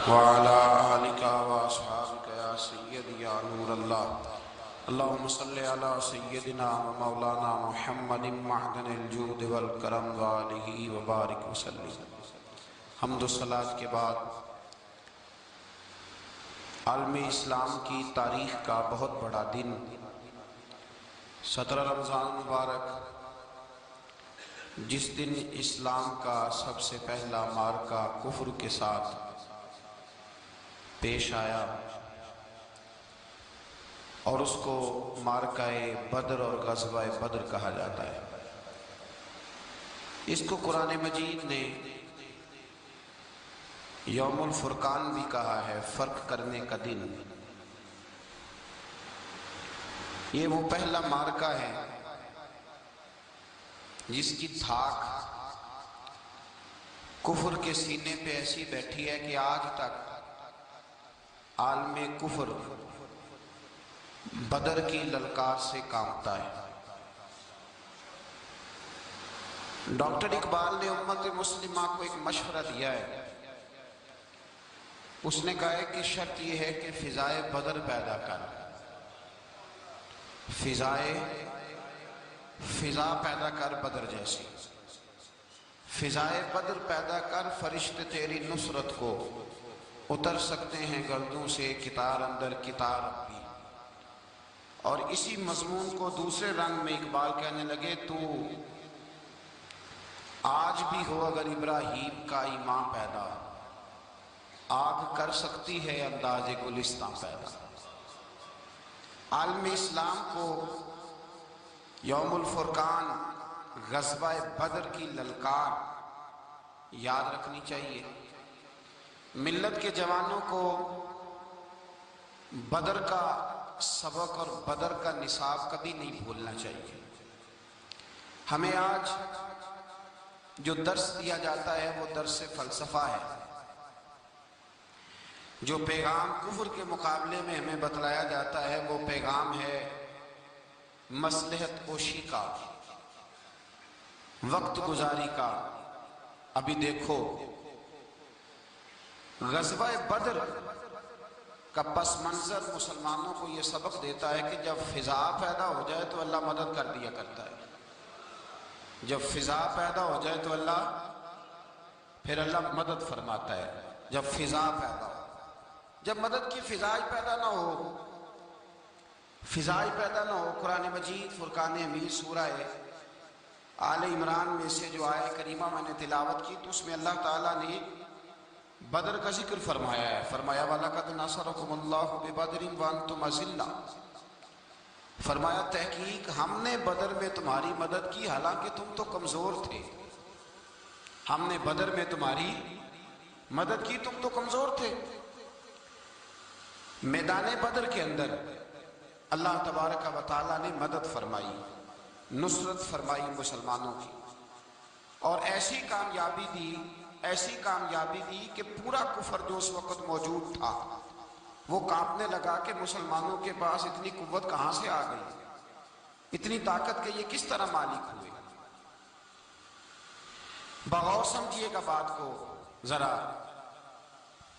وعلى آلك وأصحابك يا سيدي يا نور الله اللهم صل على سيدنا ومولانا محمد معدن الجود والکرم وآلہ وبارک وسلم۔ حمد و صلاۃ کے بعد عالم اسلام کی تاریخ کا بہت بڑا دن 17 رمضان مبارک، جس دن اسلام کا سب سے پہلا معرکہ کفر کے ساتھ پیش آیا اور اس کو معرکہ بدر اور غزوہ بدر کہا جاتا ہے۔ اس کو قرآن مجید نے یوم الفرقان بھی کہا ہے، فرق کرنے کا دن۔ یہ وہ پہلا معرکہ ہے جس کی دھاک کفر کے سینے پہ ایسی بیٹھی ہے کہ آج تک عالم کفر بدر کی للکار سے کانپتا ہے۔ ڈاکٹر اقبال نے امت مسلمہ کو ایک مشورہ دیا ہے۔ اس نے کہا ہے کہ شرط یہ ہے کہ فضائے بدر پیدا کر، فضا پیدا کر بدر جیسی، فضائے بدر پیدا کر، فرشتے تیری نصرت کو اتر سکتے ہیں گردوں سے کتار اندر کتار بھی۔ اور اسی مضمون کو دوسرے رنگ میں اقبال کہنے لگے، تو آج بھی ہو اگر ابراہیم کا ایمان پیدا، آگ کر سکتی ہے انداز گلستاں پیدا۔ عالم اسلام کو یوم الفرقان، غزوہ بدر کی للکار یاد رکھنی چاہیے۔ ملت کے جوانوں کو بدر کا سبق اور بدر کا نصاب کبھی نہیں بھولنا چاہیے۔ ہمیں آج جو درس دیا جاتا ہے وہ درس فلسفہ ہے۔ جو پیغام کفر کے مقابلے میں ہمیں بتلایا جاتا ہے وہ پیغام ہے مصلحت کوشی کا، وقت گزاری کا۔ ابھی دیکھو غزوہ بدر کا پس منظر مسلمانوں کو یہ سبق دیتا ہے کہ جب فضا پیدا ہو جائے تو اللہ مدد کر دیا کرتا ہے۔ جب فضا پیدا ہو جائے تو پھر اللہ مدد فرماتا ہے۔ جب فضا پیدا ہو، جب مدد کی فضائی پیدا نہ ہو، قرآن مجید فرقان حمید سورہ آل عمران میں سے جو آیہ کریمہ میں نے تلاوت کی تو اس میں اللہ تعالیٰ نے بدر کا ذکر فرمایا ہے۔ فرمایا وَلَقَدْ نَصَرَكُمُ اللَّهُ بِبَدْرٍ وَأَنْتُمْ أَذِلَّةٌ، فرمایا تحقیق ہم نے بدر میں تمہاری مدد کی حالانکہ تم تو کمزور تھے۔ ہم نے بدر میں تمہاری مدد کی، تم تو کمزور تھے۔ میدان بدر کے اندر اللہ تبارک و تعالیٰ نے مدد فرمائی، نصرت فرمائی مسلمانوں کی، اور ایسی کامیابی دی کہ پورا کفر جو اس وقت موجود تھا وہ کانپنے لگا کہ مسلمانوں کے پاس اتنی قوت کہاں سے آ گئی، اتنی طاقت کے یہ کس طرح مالک ہوئے۔ بغور سمجھیے گا بات کو، ذرا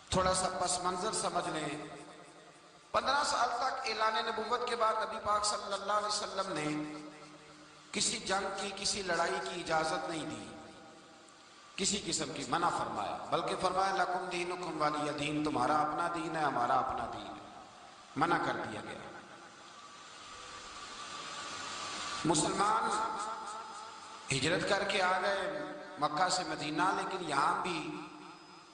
تھوڑا سا پس منظر سمجھ لیں۔ 15 سال تک اعلان نبوت کے بعد نبی پاک صلی اللہ علیہ وسلم نے کسی جنگ کی، کسی لڑائی کی اجازت نہیں دی، کسی قسم کی منع فرمایا، بلکہ فرمایا لکم دینکم ولی دین، تمہارا اپنا دین ہے ہمارا اپنا دین ہے، منع کر دیا گیا۔ مسلمان ہجرت کر کے آ گئے مکہ سے مدینہ، لیکن یہاں بھی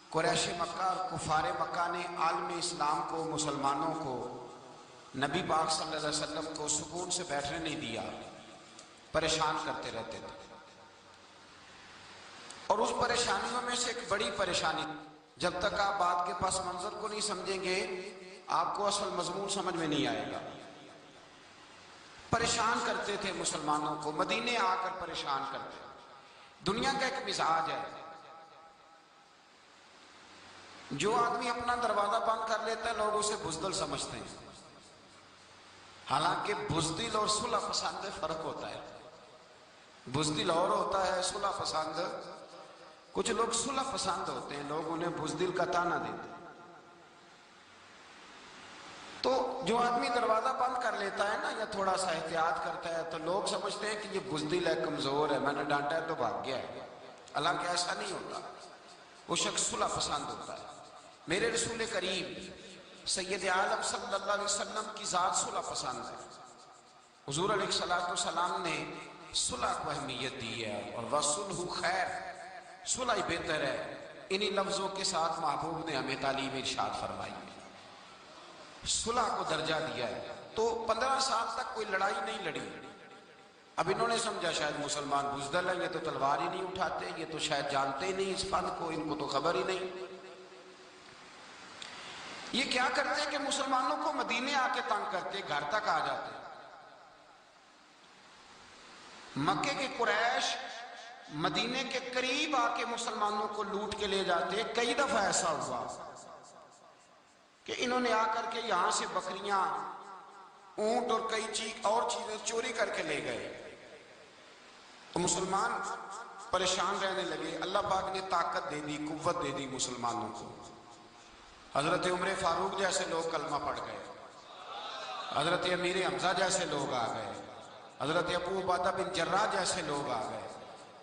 قریش مکہ اور کفار مکہ نے عالم اسلام کو، مسلمانوں کو، نبی پاک صلی اللہ علیہ وسلم کو سکون سے بیٹھنے نہیں دیا، پریشان کرتے رہتے تھے۔ اور اس پریشانیوں میں سے ایک بڑی پریشانی، جب تک آپ بات کے پس منظر کو نہیں سمجھیں گے آپ کو اصل مضمون سمجھ میں نہیں آئے گا۔ پریشان کرتے تھے مسلمانوں کو، مدینے آ کر پریشان کرتے۔ دنیا کا ایک مزاج ہے، جو آدمی اپنا دروازہ بند کر لیتا ہے لوگ اسے بزدل سمجھتے ہیں، حالانکہ بزدل اور صلح پسند فرق ہوتا ہے۔ بزدل اور ہوتا ہے، صلح پسند، کچھ لوگ صلح پسند ہوتے ہیں، لوگ انہیں بزدل کا تانا دیتے ہیں۔ تو جو آدمی دروازہ بند کر لیتا ہے نا یا تھوڑا سا احتیاط کرتا ہے تو لوگ سمجھتے ہیں کہ یہ بزدل ہے، کمزور ہے، میں نے ڈانٹا ہے تو بھاگ گیا ہے۔ حالانکہ ایسا نہیں ہوتا، وہ شخص صلح پسند ہوتا ہے۔ میرے رسول کریم سید عالم صلی اللہ علیہ وسلم کی ذات صلح پسند ہے۔ حضور علیہ السلام نے صلح کو اہمیت دی ہے، اور وَصُلْحُ خیر، صلح ہی بہتر ہے۔ انہی لفظوں کے ساتھ محبوب نے ہمیں تعلیم ارشاد فرمائی ہے، صلح کو درجہ دیا ہے۔ تو 15 سال تک کوئی لڑائی نہیں لڑی۔ اب انہوں نے سمجھا شاید مسلمان بزدل ہیں، یہ تو تلوار ہی نہیں اٹھاتے، یہ تو شاید جانتے ہی نہیں اس فن کو، ان کو تو خبر ہی نہیں۔ یہ کیا کرتے کہ مسلمانوں کو مدینے آ کے تنگ کرتے، گھر تک آ جاتے۔ مکے کے قریش مدینے کے قریب آ کے مسلمانوں کو لوٹ کے لے جاتے۔ کئی دفعہ ایسا ہوا کہ انہوں نے آ کر کے یہاں سے بکریاں، اونٹ اور کئی اور چیزیں چوری کر کے لے گئے۔ تو مسلمان پریشان رہنے لگے۔ اللہ پاک نے طاقت دے دی، قوت دے دی مسلمانوں کو۔ حضرت عمر فاروق جیسے لوگ کلمہ پڑھ گئے، حضرت امیر حمزہ جیسے لوگ آ گئے، حضرت ابو عبیدہ بن جراح جیسے لوگ آ گئے،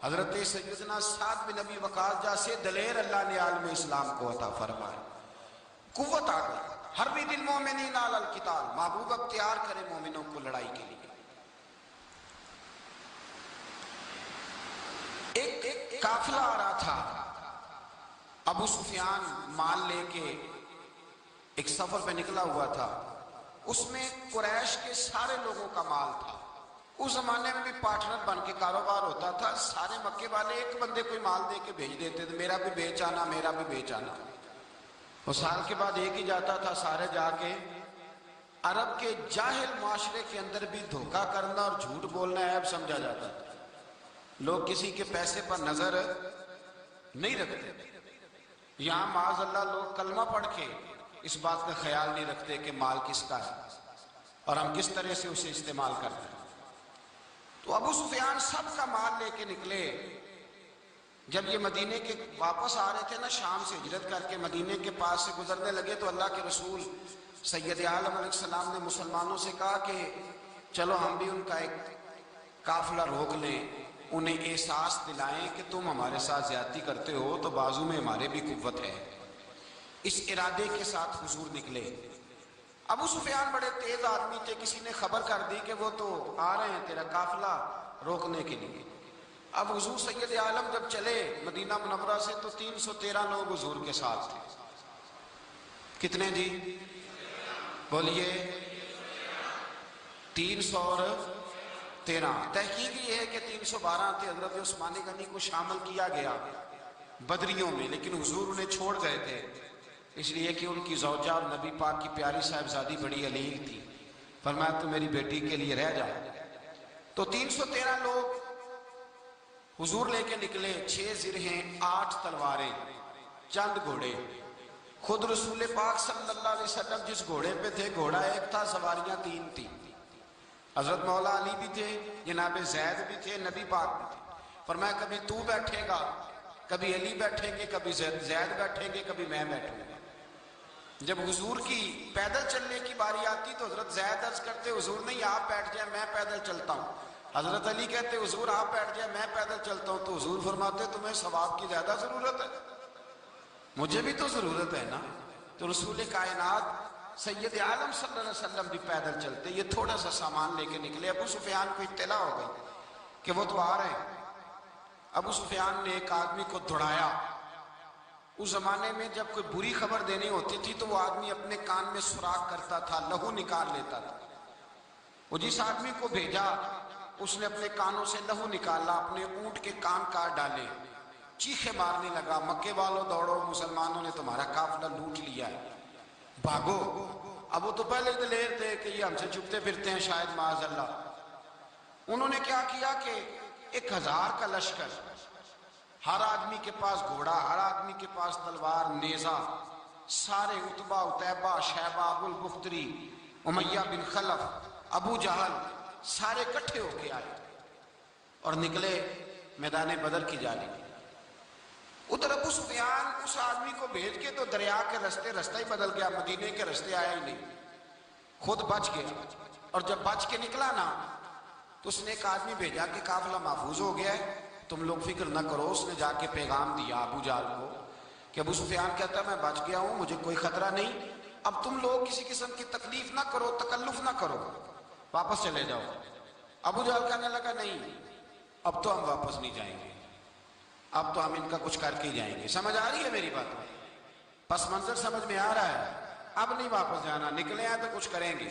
حضرت سیدنا سعد بن ابی وقاص جیسے دلیر اللہ نے عالم اسلام کو عطا فرمائے۔ قوت آ گئی۔ حرِّض المؤمنین علی القتال، محبوب اب تیار کرے مومنوں کو لڑائی کے لیے۔ ایک قافلہ آ رہا تھا، ابو سفیان مال لے کے ایک سفر پہ نکلا ہوا تھا، اس میں قریش کے سارے لوگوں کا مال تھا۔ اس زمانے میں بھی پارٹنر بن کے کاروبار ہوتا تھا، سارے مکے والے ایک بندے کوئی مال دے کے بھیج دیتے تھے، میرا بھی بیچ آنا، میرا بھی بیچ آنا۔ اور سال کے بعد ایک ہی جاتا تھا، سارے جا کے۔ عرب کے جاہل معاشرے کے اندر بھی دھوکہ کرنا اور جھوٹ بولنا عیب سمجھا جاتا تھا۔ لوگ کسی کے پیسے پر نظر نہیں رکھتے۔ یہاں معاذ اللہ لوگ کلمہ پڑھ کے اس بات کا خیال نہیں رکھتے کہ مال کس کا ہے اور ہم کس طرح سے اسے استعمال کرتے ہیں۔ تو ابو سفیان سب کا مال لے کے نکلے۔ جب یہ مدینے کے واپس آ رہے تھے نا، شام سے ہجرت کر کے مدینے کے پاس سے گزرنے لگے، تو اللہ کے رسول سید عالم علیہ السلام نے مسلمانوں سے کہا کہ چلو ہم بھی ان کا ایک قافلہ روک لیں، انہیں احساس دلائیں کہ تم ہمارے ساتھ زیادتی کرتے ہو تو بازو میں ہمارے بھی قوت ہے۔ اس ارادے کے ساتھ حضور نکلے۔ ابو سفیان بڑے تیز آدمی تھے، کسی نے خبر کر دی کہ وہ تو آ رہے ہیں تیرا قافلہ روکنے کے لیے۔ اب حضور سید عالم جب چلے مدینہ منورہ سے تو 313 لوگ حضور کے ساتھ تھے۔ کتنے جی؟ بولیے 313۔ تحقیق یہ ہے کہ 312 تھے۔ حضرت عثمان غنی کو شامل کیا گیا بدریوں میں، لیکن حضور انہیں چھوڑ گئے تھے، اس لیے کہ ان کی زوجہ اور نبی پاک کی پیاری صاحبزادی بڑی علیل تھی۔ فرمایا تو میری بیٹی کے لیے رہ جا۔ تو 313 لوگ حضور لے کے نکلے، 6 زرہیں، 8 تلواریں، چند گھوڑے۔ خود رسول پاک صلی اللہ علیہ وسلم جس گھوڑے پہ تھے، گھوڑا ایک تھا، سواریاں 3 تھیں۔ حضرت مولا علی بھی تھے، جناب زید بھی تھے، نبی پاک بھی تھے۔ فرمایا کبھی تو بیٹھے گا، کبھی علی بیٹھیں گے، کبھی زید بیٹھیں گے، کبھی میں بیٹھوں گا۔ جب حضور کی پیدل چلنے کی باری آتی تو حضرت زید عرض کرتے حضور نہیں آپ بیٹھ جائیں میں پیدل چلتا ہوں۔ حضرت علی کہتے حضور آپ بیٹھ جائیں میں پیدل چلتا ہوں۔ تو حضور فرماتے تمہیں ثواب کی زیادہ ضرورت ہے، مجھے بھی تو ضرورت ہے نا۔ تو رسول کائنات سید عالم صلی اللہ علیہ وسلم بھی پیدل چلتے، یہ تھوڑا سا سامان لے کے نکلے۔ ابو سفیان کو اطلاع ہو گئی کہ وہ تو آ رہے ہیں۔ ابو سفیان نے ایک آدمی کو دوڑایا۔ اس زمانے میں جب کوئی بری خبر دینی ہوتی تھی تو وہ آدمی اپنے کان میں سوراخ کرتا تھا، لہو نکال لیتا تھا۔ وہ جس آدمی کو بھیجا اس نے اپنے کانوں سے لہو نکالا، اپنے اونٹ کے کان کاٹ ڈالے، چیخے مارنے لگا، مکے والوں دوڑو، مسلمانوں نے تمہارا قافلہ لوٹ لیا ہے، بھاگو۔ اب وہ تو پہلے دلیر تھے کہ یہ ہم سے چھپتے پھرتے ہیں شاید معاذ اللہ۔ انہوں نے کیا کیا کہ 1000 کا لشکر، ہر آدمی کے پاس گھوڑا، ہر آدمی کے پاس تلوار، نیزہ، سارے عتبہ، عتیبہ، شیبہ، ابو البختری، امیہ بن خلف، ابو جہل، سارے اکٹھے ہو کے آئے اور نکلے میدان بدر کی جانب۔ ادھر ابو سفیان اس آدمی کو بھیج کے تو دریا کے رستے، رستہ ہی بدل گیا، مدینے کے رستے آیا ہی نہیں۔ خود بچ گیا، اور جب بچ کے نکلا نا تو اس نے ایک آدمی بھیجا کہ قافلہ محفوظ ہو گیا ہے، تم لوگ فکر نہ کرو۔ اس نے جا کے پیغام دیا ابو جہل کو کہ ابو سفیان کہتا ہے میں بچ گیا ہوں، مجھے کوئی خطرہ نہیں، اب تم لوگ کسی قسم کی تکلیف نہ کرو، تکلف نہ کرو، واپس چلے جاؤ۔ ابو جہل کہنے لگا نہیں، اب تو ہم واپس نہیں جائیں گے، اب تو ہم ان کا کچھ کر کے ہی جائیں گے۔ سمجھ آ رہی ہے میری بات؟ پس منظر سمجھ میں آ رہا ہے؟ اب نہیں واپس جانا، نکلے ہیں تو کچھ کریں گے۔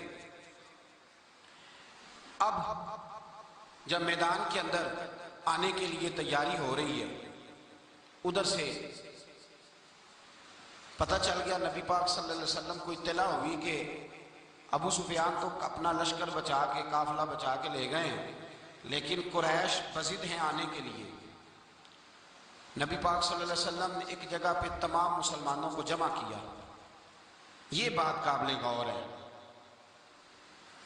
اب جب میدان کے اندر آنے کے لیے تیاری ہو رہی ہے، ادھر سے پتہ چل گیا، نبی پاک صلی اللہ علیہ وسلم کو اطلاع ہوئی کہ ابو سفیان تو اپنا لشکر بچا کے، قافلہ بچا کے لے گئے ہیں، لیکن قریش بضد ہیں آنے کے لیے۔ نبی پاک صلی اللہ علیہ وسلم نے ایک جگہ پہ تمام مسلمانوں کو جمع کیا۔ یہ بات قابل غور ہے۔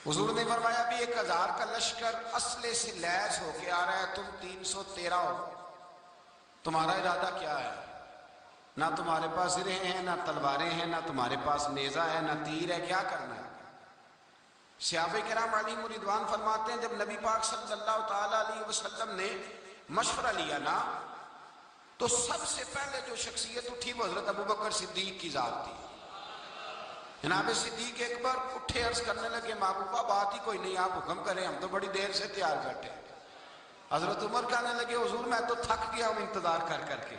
حضور نے فرمایا بھی 1000 کا لشکر اسلحے سے لیس ہو کے آ رہا ہے، تم 313 ہو، تمہارا ارادہ کیا ہے؟ نہ تمہارے پاس زرہیں ہیں، نہ تلواریں ہیں، نہ تمہارے پاس نیزہ ہے، نہ تیر ہے، کیا کرنا ہے؟ صحابہ کرام علیہم رضوان فرماتے ہیں جب نبی پاک صلی اللہ تعالی علیہ وسلم نے مشورہ لیا نا تو سب سے پہلے جو شخصیت اٹھی وہ حضرت ابوبکر صدیق کی ذات تھی۔ جناب صدیق اکبر اٹھے، عرض کرنے لگے محبوبہ بات ہی کوئی نہیں، آپ حکم کریں، ہم تو بڑی دیر سے تیار بیٹھے۔ حضرت عمر کہنے لگے حضور میں تو تھک گیا ہوں انتظار کر کر کے۔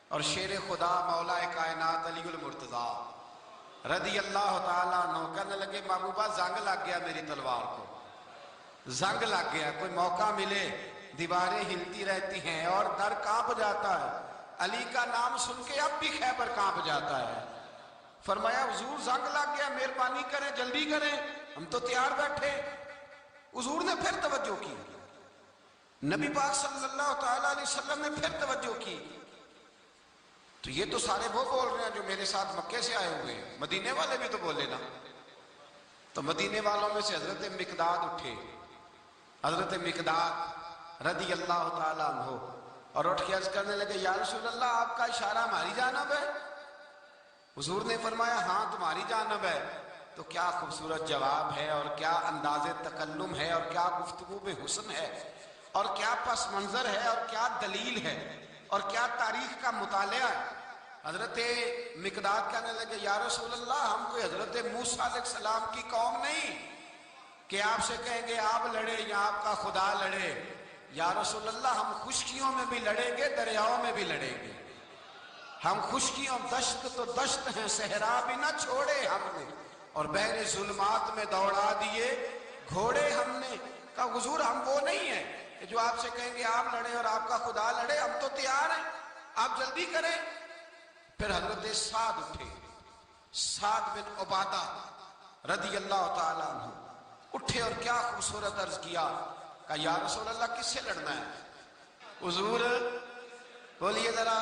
اور شیر خدا مولا کائنات علی المرتضیٰ رضی اللہ تعالیٰ عنہ کہنے لگے محبوبہ زنگ لگ گیا میری تلوار کو، زنگ لگ گیا، کوئی موقع ملے دیواریں ہلتی رہتی ہیں اور در کانپ جاتا ہے، علی کا نام سن کے اب بھی خیبر کانپ جاتا ہے۔ فرمایا حضور زنگ لگ گیا، مہربانی کریں، جلدی کریں، ہم تو تیار بیٹھے۔ حضور نے پھر توجہ کی، نبی پاک صلی اللہ تعالیٰ علیہ وسلم نے پھر توجہ کی، تو یہ تو سارے وہ بول رہے ہیں جو میرے ساتھ مکے سے آئے ہوئے ہیں، مدینے والے بھی تو بولے نا۔ تو مدینے والوں میں سے حضرت مقداد اٹھے، حضرت مقداد رضی اللہ تعالیٰ عنہ، اور اٹھ کے عرض کرنے لگے یا رسول اللہ آپ کا اشارہ ہماری جانب ہے؟ حضور نے فرمایا ہاں تمہاری جانب ہے۔ تو کیا خوبصورت جواب ہے، اور کیا انداز تکلم ہے، اور کیا گفتگو میں حسن ہے، اور کیا پس منظر ہے، اور کیا دلیل ہے، اور کیا تاریخ کا مطالعہ ہے۔ حضرت مقداد کہنے لگے یا رسول اللہ ہم کوئی حضرت موسیٰ علیہ السلام کی قوم نہیں کہ آپ سے کہیں گے آپ لڑے یا آپ کا خدا لڑے۔ یا رسول اللہ ہم خشکیوں میں بھی لڑیں گے، دریاؤں میں بھی لڑیں گے، ہم خشکیوں دشت تو دشت ہیں، صحرا بھی نہ چھوڑے ہم نے، اور بحر ظلمات میں دوڑا دیے گھوڑے ہم نے۔ کہا حضور ہم وہ نہیں ہیں کہ جو آپ سے کہیں گے آپ لڑے اور آپ کا خدا لڑے، ہم تو تیار ہیں، آپ جلدی کریں۔ پھر حضرت سعد اٹھے، سعد بن عبادہ رضی اللہ تعالیٰ عنہ اٹھے اور کیا خوبصورت عرض کیا، کہا یا رسول اللہ کس سے لڑنا ہے؟ حضور بولیے ذرا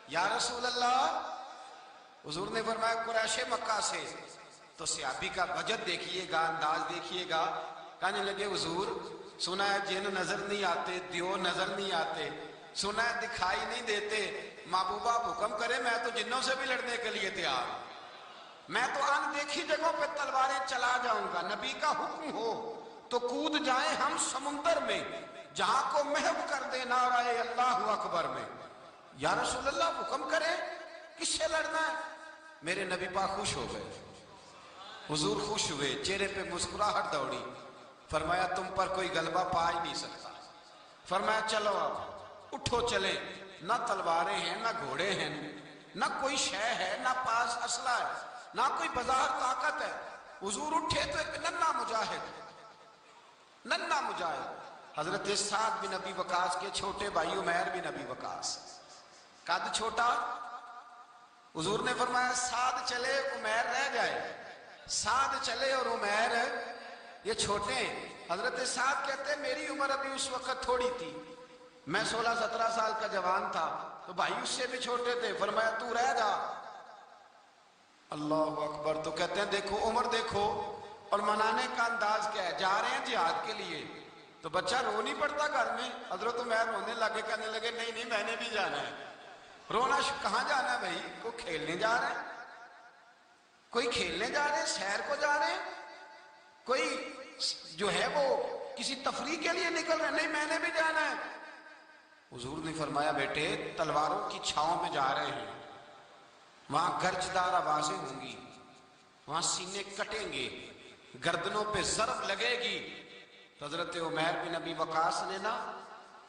یا رسول اللہ۔ حضور نے فرمایا قریش مکہ سے۔ تو صحابی کا وجد دیکھیے گا، انداز دیکھیے گا، کہنے لگے حضور سنا ہے جن نظر نہیں آتے، دیو نظر نہیں آتے، سنا ہے دکھائی نہیں دیتے، محبوبہ حکم کرے میں تو جنوں سے بھی لڑنے کے لیے تیار ہوں، میں تو ان دیکھی جگہوں پہ تلواریں چلا جاؤں گا، نبی کا حکم ہو تو کود جائیں ہم سمندر میں، جہاں کو محو کر دے نعرہ اللہ اکبر میں۔ یا رسول اللہ حکم کرے کس سے لڑنا ہے؟ میرے نبی پاک خوش ہو گئے، حضور خوش ہوئے، چہرے پہ مسکراہٹ دوڑی، فرمایا تم پر کوئی غلبہ پا ہی نہیں سکتا۔ فرمایا چلو اب اٹھو چلیں، نہ تلواریں ہیں، نہ گھوڑے ہیں، نہ کوئی شے ہے، نہ پاس اسلحہ ہے، نہ کوئی بظاہر طاقت ہے۔ حضور اٹھے تو ایک ننھا مجاہد حضرت سعد بن ابی وقاص کے چھوٹے بھائی عمیر بن ابی وقاص، قد چھوٹا۔ حضور نے فرمایا سعد چلے عمیر رہ جائے، سعد چلے اور عمیر یہ چھوٹے ہیں۔ حضرت سعد کہتے ہیں میری عمر ابھی اس وقت تھوڑی تھی، میں 16-17 سال کا جوان تھا، تو بھائی اس سے بھی چھوٹے تھے، فرمایا تو رہ جا۔ اللہ اکبر۔ تو کہتے ہیں دیکھو عمر دیکھو، اور منانے کا انداز کیا ہے، جا رہے ہیں جہاد کے لیے، تو بچہ رو نہیں پڑتا گھر میں۔ حضرت عمیر رونے لگے، کہنے لگے نہیں نہیں میں نے بھی جانا ہے۔ رونا کہاں جانا ہے بھائی؟ کوئی کھیلنے جا رہے ہیں، کوئی کھیلنے جا رہے ہیں، سیر کو جا رہے ہیں، کوئی جو ہے وہ کسی تفریح کے لیے نکل رہے، نہیں میں نے بھی جانا ہے۔ حضور نے فرمایا بیٹے تلواروں کی چھاؤں میں جا رہے ہیں، وہاں گرجدار آوازیں ہوں گی، وہاں سینے کٹیں گے، گردنوں پہ ضرب لگے گی۔ تو حضرت عمیر بن ابی وقاص نے نا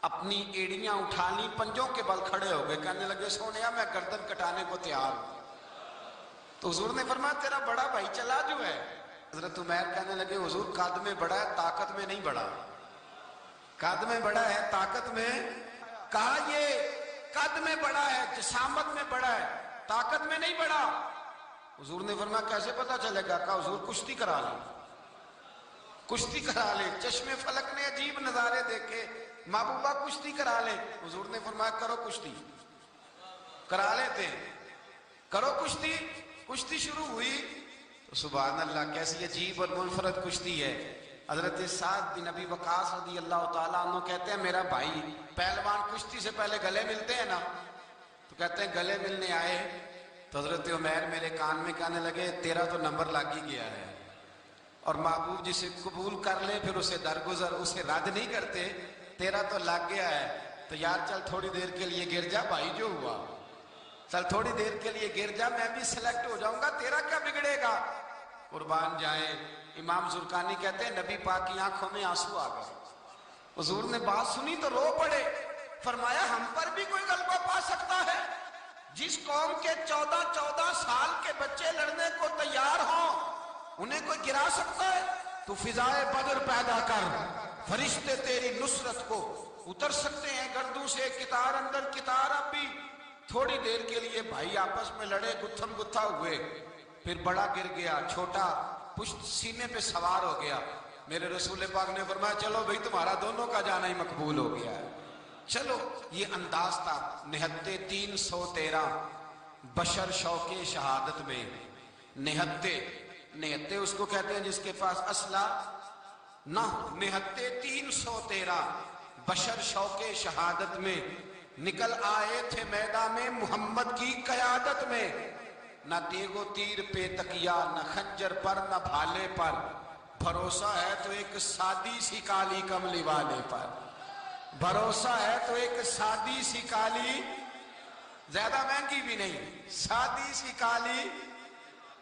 اپنی ایڑیاں اٹھا لی، پنجوں کے بل کھڑے ہو گئے، کہنے لگے سونیا میں گردن کٹانے کو تیار ہوں۔ تو حضور نے فرمایا تیرا بڑا بھائی چلا جو ہے۔ حضرت عمیر کہنے لگے حضور قد میں بڑا ہے طاقت میں نہیں بڑا، قد میں بڑا ہے طاقت میں، کہا یہ قد میں بڑا ہے جسامت میں بڑا ہے طاقت میں نہیں بڑا۔ حضور نے فرمایا کیسے پتا چلے گا؟ کہا حضور کشتی کرا لیں، کشتی کرا لیں۔ چشم فلک نے عجیب نظارے دیکھے، محبوبہ کشتی کرا لیں۔ حضور نے فرمایا کرو کشتی، کرا لیتے ہیں، کرو کشتی۔ کشتی شروع ہوئی تو سبحان اللہ کیسی عجیب اور منفرد کشتی ہے۔ حضرت سعد بن ابی وقاص رضی اللہ تعالیٰ عنہ کہتے ہیں میرا بھائی پہلوان کشتی سے پہلے گلے ملتے ہیں نا، تو کہتے ہیں گلے ملنے آئے تو حضرت عمیر میرے کان میں کہنے لگے تیرا تو نمبر لگ ہی گیا ہے، اور محبوب جسے قبول کر لے پھر اسے درگزر اسے رد نہیں کرتے، تیرا تو لگ گیا ہے، تو یار چل تھوڑی دیر کے لیے گر جا بھائی جو ہوا، چل تھوڑی دیر کے لیے گر جا میں بھی سلیکٹ ہو جاؤں گا، تیرا کیا بگڑے گا۔ قربان جائیں امام زرقانی کہتے ہیں نبی پاک کی آنکھوں میں آنسو آ گئے، حضور نے بات سنی تو رو پڑے، فرمایا ہم پر بھی کوئی غلبہ پا سکتا ہے؟ جس قوم کے 14 سال کے بچے لڑنے کو تیار ہوں انہیں کوئی گرا سکتا ہے؟ تو فضائے بدر پیدا کر، فرشتے تیری نصرت کو اتر سکتے ہیں گردوں سے، کتار اندر کتار۔ اب بھی تھوڑی دیر کے لیے بھائی آپس میں لڑے، گتھم گتھا ہوئے، پھر بڑا گر گیا، چھوٹا پشت سینے پہ سوار ہو گیا۔ میرے رسول پاک نے فرمایا چلو بھئی تمہارا دونوں کا جانا ہی مقبول ہو گیا ہے، چلو۔ یہ انداز تھا نہتے 313 بشر شوق شہادت میں، نہتے اس کو کہتے ہیں جس کے پاس اسلحہ نہ ہو، نہتے 313 بشر شوق شہادت میں نکل آئے تھے میدان میں محمد کی قیادت میں، نہ تیغ و تیر پہ تکیا، نہ خنجر پر نہ بھالے پر، بھروسہ ہے تو ایک سادی سی کالی کملی والے پر، بھروسہ ہے تو ایک سادی سی کالی، زیادہ مہنگی بھی نہیں، سادی سی کالی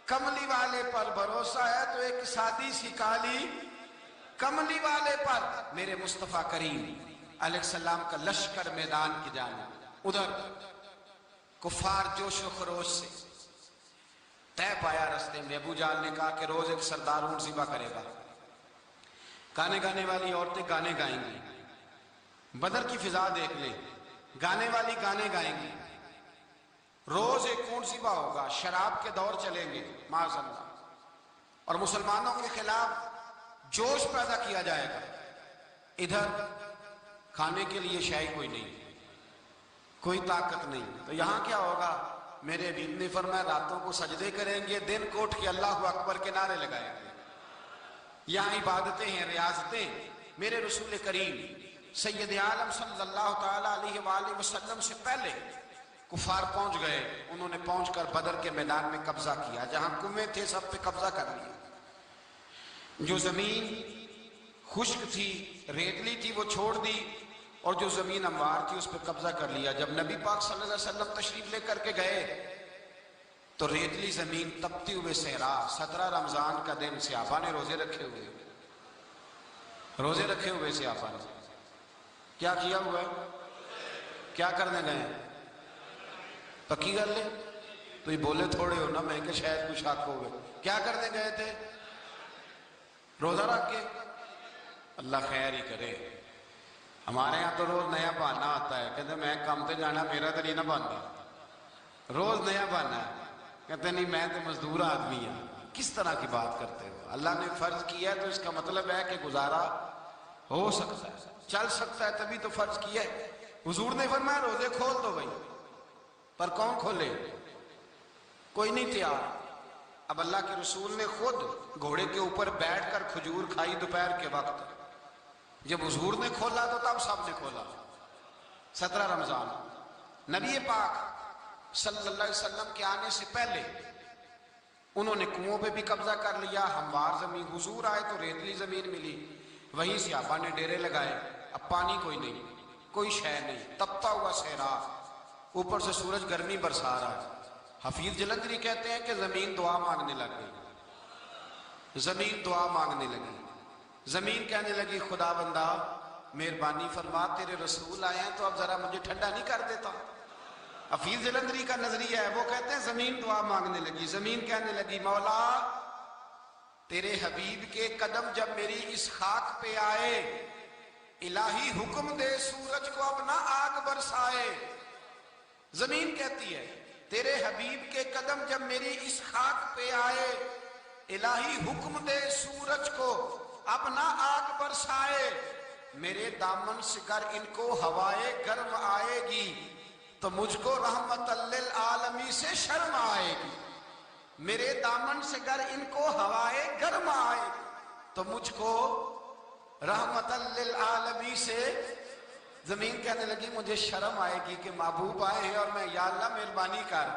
کملی والے پر، بھروسہ ہے تو ایک سادی سی کالی کملی والے پر۔ میرے مصطفیٰ کریم علیہ السلام کا لشکر میدان کی جانب، ادھر کفار جوش و خروش سے طے پایا رستے میں۔ ابو جہل نے کہا کہ روز ایک سردار اونٹ ذبح کرے گا، گانے گانے والی عورتیں گانے گائیں گی، بدر کی فضا دیکھ لیں، گانے والی گانے گائیں گی، روز ایک اونٹ ذبح ہوگا، شراب کے دور چلیں گے معاذ اللہ، اور مسلمانوں کے خلاف جوش پیدا کیا جائے گا۔ ادھر کھانے کے لیے شے کوئی نہیں، کوئی طاقت نہیں، تو یہاں کیا ہوگا؟ میرے حبیب نے فرمایا راتوں کو سجدے کریں گے، دن کو اٹھ کے اللہ اکبر کے نعرے لگائیں گے۔ یہاں عبادتیں ہیں، ریاضتیں۔ میرے رسول کریم سید عالم صلی اللہ تعالیٰ علیہ وآلہ وسلم سے پہلے کفار پہنچ گئے، انہوں نے پہنچ کر بدر کے میدان میں قبضہ کیا، جہاں کنویں تھے سب پہ قبضہ کر لیا، جو زمین خشک تھی ریتلی تھی وہ چھوڑ دی، اور جو زمین ہموار تھی اس پہ قبضہ کر لیا۔ جب نبی پاک صلی اللہ علیہ وسلم تشریف لے کر کے گئے تو ریتلی زمین تپتی ہوئے صحرا، 17 رمضان کا دن، صحابہ نے روزے رکھے ہوئے صحابہ نے کیا کیا ہوا ہے؟ کیا کرنے گئے؟ پکی گل ہے تو یہ بولے تھوڑے ہو نا، میں کہ شاید کچھ حق ہو گئے، کیا کرنے گئے تھے؟ روزہ رکھ کے۔ اللہ خیر ہی کرے، ہمارے یہاں تو روز نیا بہانہ آتا ہے، کہتے میں کام تے جانا، میرا تو نہیں نہ بہانا، روز نیا بہانہ ہے، کہتے نہیں میں تو مزدور آدمی ہوں۔ کس طرح کی بات کرتے ہو؟ اللہ نے فرض کیا ہے تو اس کا مطلب ہے کہ گزارا ہو سکتا ہے، چل سکتا ہے، تبھی تو فرض کیا ہے۔ حضور نے فرمایا روزے کھول دو بھائی، پر کون کھولے؟ کوئی نہیں تیار۔ اب اللہ کے رسول نے خود گھوڑے کے اوپر بیٹھ کر کھجور کھائی دوپہر کے وقت، جب حضور نے کھولا تو تب سب نے کھولا۔ 17 رمضان نبی پاک صلی اللہ علیہ وسلم کے آنے سے پہلے انہوں نے کنووں پہ بھی قبضہ کر لیا، ہموار زمین، حضور آئے تو ریتلی زمین ملی، وہیں صحابہ نے ڈیرے لگائے، اب پانی کوئی نہیں، کوئی شے نہیں، تپتا ہوا صحرا، اوپر سے سورج گرمی برسا رہا ہے۔ حفیظ جلندری کہتے ہیں کہ زمین دعا مانگنے لگ گئی، زمین دعا مانگنے لگی، زمین کہنے لگی خدا بندہ مہربانی فرما، تیرے رسول آئے ہیں تو اب ذرا مجھے ٹھنڈا نہیں کر دیتا۔ حفیظ جلندری کا نظریہ ہے، وہ کہتے ہیں زمین دعا مانگنے لگی، زمین کہنے لگی مولا تیرے حبیب کے قدم جب میری اس خاک پہ آئے، الہی حکم دے سورج کو اب نہ آگ برسائے۔ زمین کہتی ہے تیرے حبیب کے قدم جب میری اس خاک پہ آئے، الہی حکم دے سورج کو اب نہ آگ برسائے، میرے دامن سے گر ان کو ہوائے گرم آئے گی تو مجھ کو رحمت للعالمین سے شرم آئے گی، میرے دامن سے گر ان کو ہوائے گرم آئے گی تو مجھ کو رحمت للعالمین سے۔ زمین کہنے لگی مجھے شرم آئے گی کہ محبوب آئے ہیں اور میں یا اللہ مہربانی کر۔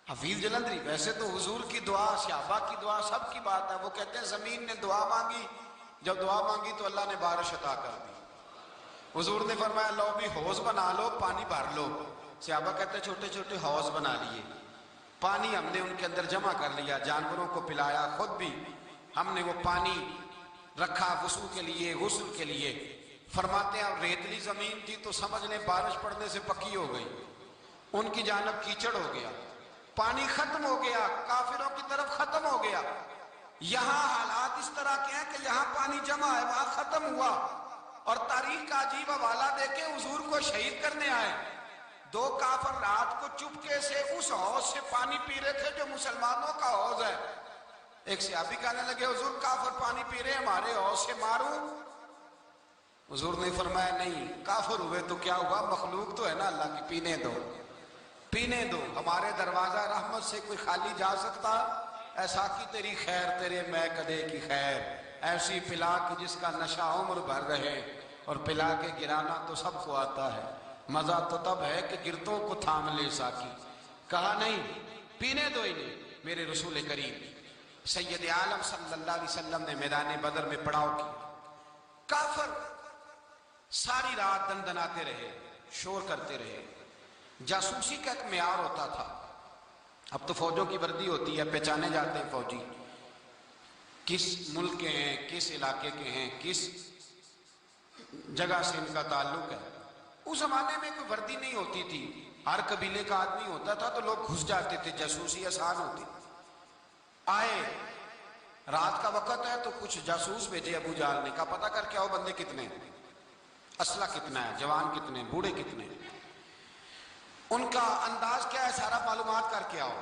حفیظ جلندری ویسے تو حضور کی دعا، صحابہ کی دعا سب کی بات ہے، وہ کہتے ہیں زمین نے دعا مانگی، جب دعا مانگی تو اللہ نے بارش عطا کر دی۔ حضور نے فرمایا لو بھی حوض بنا لو، پانی بھر لو۔ صحابہ کہتے ہیں چھوٹے چھوٹے حوض بنا لیے، پانی ہم نے ان کے اندر جمع کر لیا، جانوروں کو پلایا، خود بھی ہم نے وہ پانی رکھا وضو کے لیے، غسل کے لیے۔ فرماتے ہیں ریتلی زمین تھی تو سمجھ لیں بارش پڑنے سے پکی ہو گئی، ان کی جانب کیچڑ ہو گیا، پانی ختم ہو گیا، کافروں کی طرف ختم ہو گیا۔ یہاں حالات اس طرح کے ہیں کہ یہاں پانی جمع ہے، وہاں ختم ہوا، اور تاریخ کا عجیب حوالہ دے کے حضور کو شہید کرنے آئے۔ دو کافر رات کو چپکے سے اس حوض سے پانی پی رہے تھے جو مسلمانوں کا حوض ہے۔ ایک صحابی کہنے لگے حضور کافر پانی پی رہے ہیں، ہمارے حوض سے ماروں؟ حضور نے فرمایا نہیں، کافر ہوئے تو کیا ہوا، مخلوق تو ہے نا اللہ کی، پینے دو، پینے دو، ہمارے دروازہ رحمت سے کوئی خالی جا سکتا؟ ایسا کی تیری خیر تیرے میں کدے کی خیر، ایسی پلا کہ جس کا نشہ عمر بھر رہے، اور پلا کے گرانا تو سب کو آتا ہے، مزہ تو تب ہے کہ گرتوں کو تھام لے ساکی۔ کہا نہیں، پینے دو انہیں۔ میرے رسول کریم سید عالم صلی اللہ علیہ وسلم نے میدان بدر میں پڑاؤ کی، کافر ساری رات دندناتے رہے، شور کرتے رہے۔ جاسوسی کا ایک معیار ہوتا تھا، اب تو فوجوں کی وردی ہوتی ہے، پہچانے جاتے ہیں فوجی کس ملک کے ہیں، کس علاقے کے ہیں، کس جگہ سے ان کا تعلق ہے۔ اس زمانے میں کوئی وردی نہیں ہوتی تھی، ہر قبیلے کا آدمی ہوتا تھا تو لوگ گھس جاتے تھے، جاسوسی آسان ہوتی۔ آئے رات کا وقت ہے تو کچھ جاسوس بھیجے ابو جہل نے، کہا پتہ کر کے آؤ بندے کتنے ہیں، اسلحہ کتنا ہے، جوان کتنے، بوڑھے کتنے، ان کا انداز کیا ہے، سارا معلومات کر کے آؤ،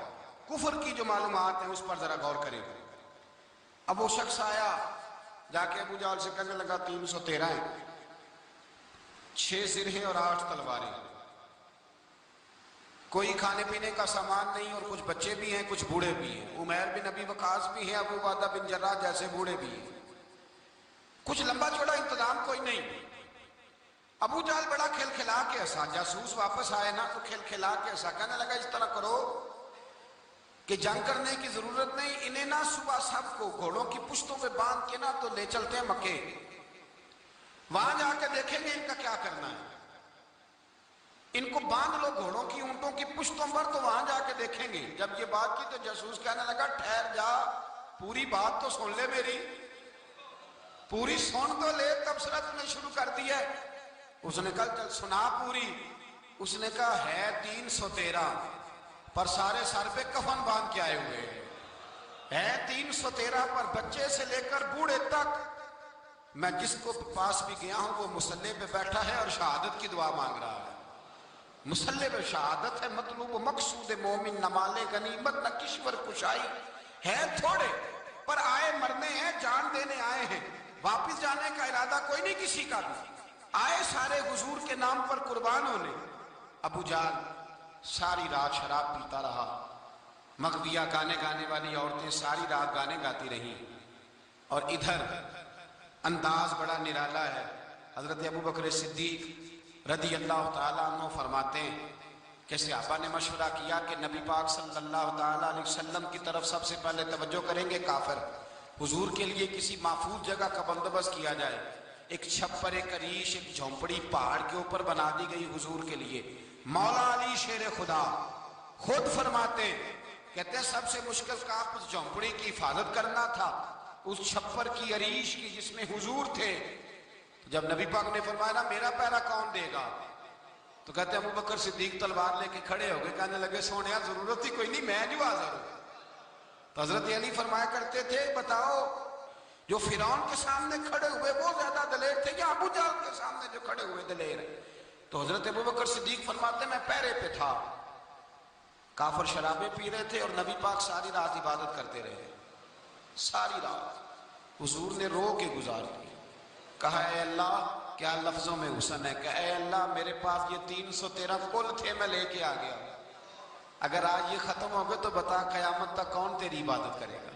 کفر کی جو معلومات ہیں اس پر ذرا غور کریں۔ اب وہ شخص آیا، جا کے ابو جہل سے کہنے لگا 313 ہیں، 6 سر ہیں اور 8 تلواریں، کوئی کھانے پینے کا سامان نہیں، اور کچھ بچے بھی ہیں، کچھ بوڑھے بھی ہیں، عمیر بن ابی وقاص بھی ہیں، ابو عبیدہ بن جراح جیسے بوڑھے بھی ہیں، کچھ لمبا چوڑا انتظام کوئی نہیں۔ ابو جہل بڑا کھل کھلا کے ہنسا، جاسوس واپس آئے نا تو کھل کھلا کے ہنسا، کہنے لگا اس طرح کرو کہ جنگ کرنے کی ضرورت نہیں، انہیں نا صبح سب کو گھوڑوں کی پشتوں پہ باندھ کے نا تو لے چلتے ہیں مکے، وہاں جا کے دیکھیں گے ان کا کیا کرنا ہے، ان کو باندھ لو گھوڑوں کی اونٹوں کی پشتوں پر تو وہاں جا کے دیکھیں گے۔ جب یہ بات کی تو جاسوس کہنے لگا ٹھہر جا، پوری بات تو سن لے، میری پوری سن تو لے، تبصرہ نے شروع کر دی ہے۔ اس نے کہا چل سنا پوری۔ اس نے کہا ہے 313 پر سارے سر پہ کفن باندھ کے آئے ہوئے ہے، 313 پر بچے سے لے کر بوڑھے تک، میں جس کو پاس بھی گیا ہوں وہ مصلی پہ بیٹھا ہے اور شہادت کی دعا مانگ رہا ہے۔ مصلی پہ شہادت ہے مطلوب مقصود مومن، نہ مال غنیمت نہ کشور کشائی، ہے تھوڑے پر آئے مرنے ہیں، جان دینے آئے ہیں، واپس جانے کا ارادہ کوئی نہیں کسی کا بھی، آئے سارے حضور کے نام پر قربان ہونے۔ ابو جہل ساری رات شراب پیتا رہا، مغویہ گانے گانے والی عورتیں ساری رات گانے گاتی رہیں، اور ادھر انداز بڑا نرالا ہے۔ حضرت ابو بکر صدیق رضی اللہ تعالیٰ عنہ فرماتے ہیں کہ صحابہ نے مشورہ کیا کہ نبی پاک صلی اللہ تعالیٰ علیہ وسلم کی طرف سب سے پہلے توجہ کریں گے کافر، حضور کے لیے کسی محفوظ جگہ کا بندوبست کیا جائے، ایک چھپر، ایک عریش، ایک جھونپڑی پہاڑ کے اوپر بنا دی گئی حضور کے لیے۔ مولا علی شیر خدا خود فرماتے، کہتے ہیں سب سے مشکل کام اس جھونپڑی کی حفاظت کرنا تھا، اس چھپر کی، عریش کی، جس میں حضور تھے۔ جب نبی پاک نے فرمایا نا میرا پہرا کون دے گا، تو کہتے ہیں ابو بکر صدیق تلوار لے کے کھڑے ہو گئے، کہنے لگے سونیا ضرورت ہی کوئی نہیں، میں جو حاضر ہوں۔ تو حضرت علی فرمایا کرتے تھے بتاؤ جو فرعون کے سامنے کھڑے ہوئے وہ زیادہ دلیر تھے یا ابو جہل کے سامنے جو کھڑے ہوئے دلیر ہیں؟ تو حضرت ابو بکر صدیق فرماتے میں پہرے پہ تھا، کافر شرابیں پی رہے تھے اور نبی پاک ساری رات عبادت کرتے رہے، ساری رات حضور نے رو کے گزار دی۔ کہا اے اللہ، کیا لفظوں میں حسن ہے کہ اے اللہ میرے پاس یہ 313 کل تھے، میں لے کے آ گیا، اگر آج یہ ختم ہو گئے تو بتا قیامت تک کون تیری عبادت کرے گا؟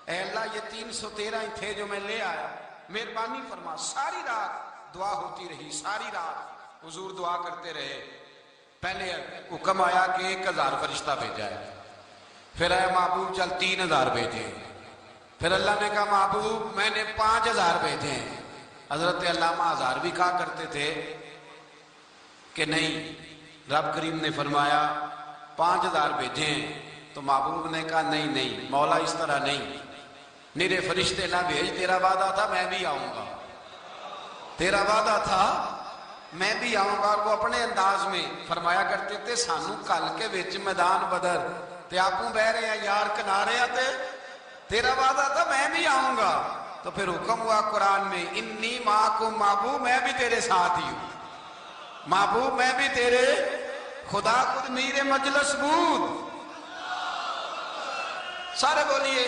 اے اللہ یہ 313 ہی تھے جو میں لے آیا، مہربانی فرما۔ ساری رات دعا ہوتی رہی، ساری رات حضور دعا کرتے رہے۔ پہلے حکم آیا کہ 1000 فرشتہ بھیجا ہے، پھر اے محبوب چل 3000 بھیجے، پھر اللہ نے کہا محبوب میں نے 5000 بھیجے ہیں۔ حضرت علامہ 1000 بھی کہا کرتے تھے کہ نہیں، رب کریم نے فرمایا 5000 بھیجے ہیں، تو محبوب نے کہا نہیں نہیں مولا اس طرح نہیں، میرے فرشتے نہ بھیج، تیرا وعدہ تھا میں بھی آؤں گا، تیرا وعدہ تھا میں بھی آؤں گا۔ اور وہ اپنے انداز میں فرمایا کرتے تھے سانو کل کے وچ میدان بدر تے آپوں بہ رہے ہیں یار کنارے تے تیرا وعدہ تھا میں بھی آؤں گا۔ تو پھر حکم ہوا قرآن میں انی معکم، محبوب میں بھی تیرے ساتھ ہی ہوں، محبوب میں بھی تیرے، خدا خود میر مجلس بود، سارے بولیے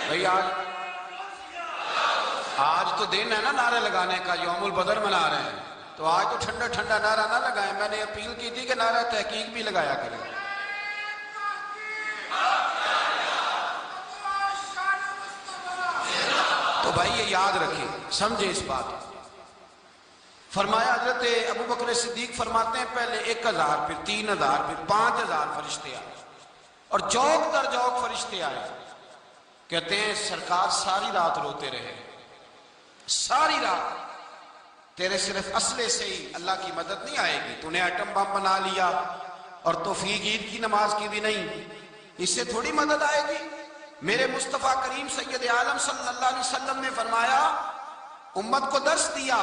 بھئی آج تو دن ہے نا نعرے لگانے کا، یوم البدر منا رہے ہیں، تو آج تو ٹھنڈا ٹھنڈا نعرہ نہ لگائیں، میں نے اپیل کی تھی کہ نعرہ تحقیق بھی لگایا کریں۔ تو بھائی یہ یاد رکھیں، سمجھے اس بات۔ فرمایا حضرت ابو بکر صدیق فرماتے ہیں پہلے 1000 پھر 3000 پھر 5000 فرشتے آئے، اور جوق در جوق فرشتے آئے۔ کہتے ہیں سرکار ساری رات روتے رہے، ساری رات، تیرے صرف اسلحے سے ہی اللہ کی مدد نہیں آئے گی، تو نے ایٹم بم بنا لیا اور توفیق عید کی نماز کی بھی نہیں، اس سے تھوڑی مدد آئے گی۔ میرے مصطفیٰ کریم سید عالم صلی اللہ علیہ وسلم نے فرمایا امت کو درس دیا،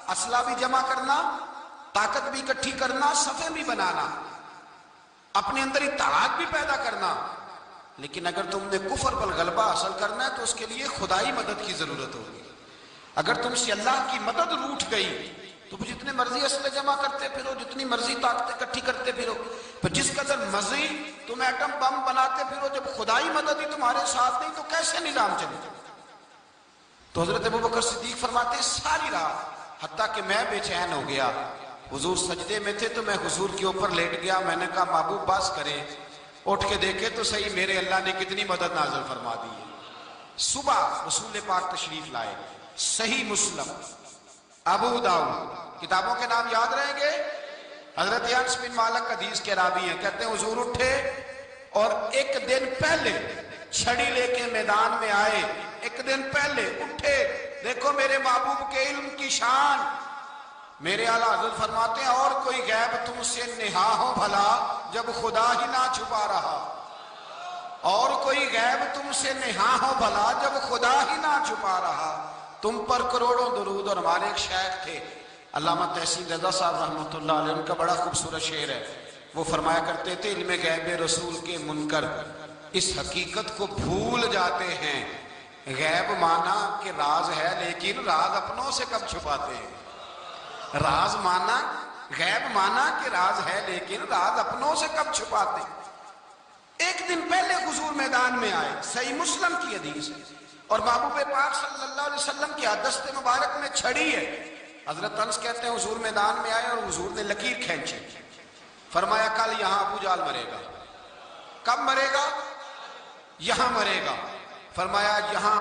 اسلحہ بھی جمع کرنا، طاقت بھی اکٹھی کرنا، صفیں بھی بنانا، اپنے اندر اتحاد بھی پیدا کرنا، لیکن اگر تم نے کفر پر غلبہ حاصل کرنا ہے تو اس کے لیے خدائی مدد کی ضرورت ہوگی۔ اگر تم سے اللہ کی مدد روٹ گئی تو جتنے مرضی اسلحے جمع کرتے پھرو، جتنی مرضی طاقتیں اکٹھی کرتے پھرو، پھر جس قدر مرضی تم ایٹم بم بناتے پھرو، جب خدائی مدد ہی تمہارے ساتھ نہیں تو کیسے نظام چلے گا؟ تو حضرت ابو بکر صدیق فرماتے ہیں ساری رات، حتیٰ کہ میں بے چین ہو گیا، حضور سجدے میں تھے تو میں حضور کے اوپر لیٹ گیا، میں نے کہا محبوب باس کرے، اٹھ کے دیکھے تو صحیح میرے اللہ نے کتنی مدد نازل فرما دی ہے۔ صبح رسول پاک تشریف لائے، صحیح مسلم، ابو داؤد، کتابوں کے نام یاد رہیں گے۔ حضرت انس بن مالک حدیث کے راوی ہیں، کہتے ہیں حضور اٹھے اور ایک دن پہلے چھڑی لے کے میدان میں آئے، ایک دن پہلے اٹھے، دیکھو میرے محبوب کے علم کی شان۔ میرے اعلیٰ حضرت فرماتے ہیں اور کوئی غیب تم سے نہا ہو بھلا جب خدا ہی نہ چھپا رہا، اور کوئی غیب تم سے نہا ہو بھلا جب خدا ہی نہ چھپا رہا، تم پر کروڑوں درود۔ اور ہمارے ایک شیخ تھے علامہ تحسین رضا صاحب رحمۃ اللہ علیہ، ان کا بڑا خوبصورت شعر ہے، وہ فرمایا کرتے تھے علم غیب رسول کے منکر اس حقیقت کو بھول جاتے ہیں، غیب مانا کہ راز ہے لیکن راز اپنوں سے کب چھپاتے ہیں، راز مانا، غیب مانا کہ راز ہے لیکن راز اپنوں سے کب چھپاتے ہیں۔ ایک دن پہلے حضور میدان میں آئے، صحیح مسلم کی حدیث ہے، اور محبوب پاک صلی اللہ علیہ وسلم کی دست مبارک میں چھڑی ہے۔ حضرت انس کہتے ہیں حضور میدان میں آئے اور حضور نے لکیر کھینچی، فرمایا کل یہاں ابو جہل مرے گا۔ کب مرے گا؟ یہاں مرے گا۔ فرمایا یہاں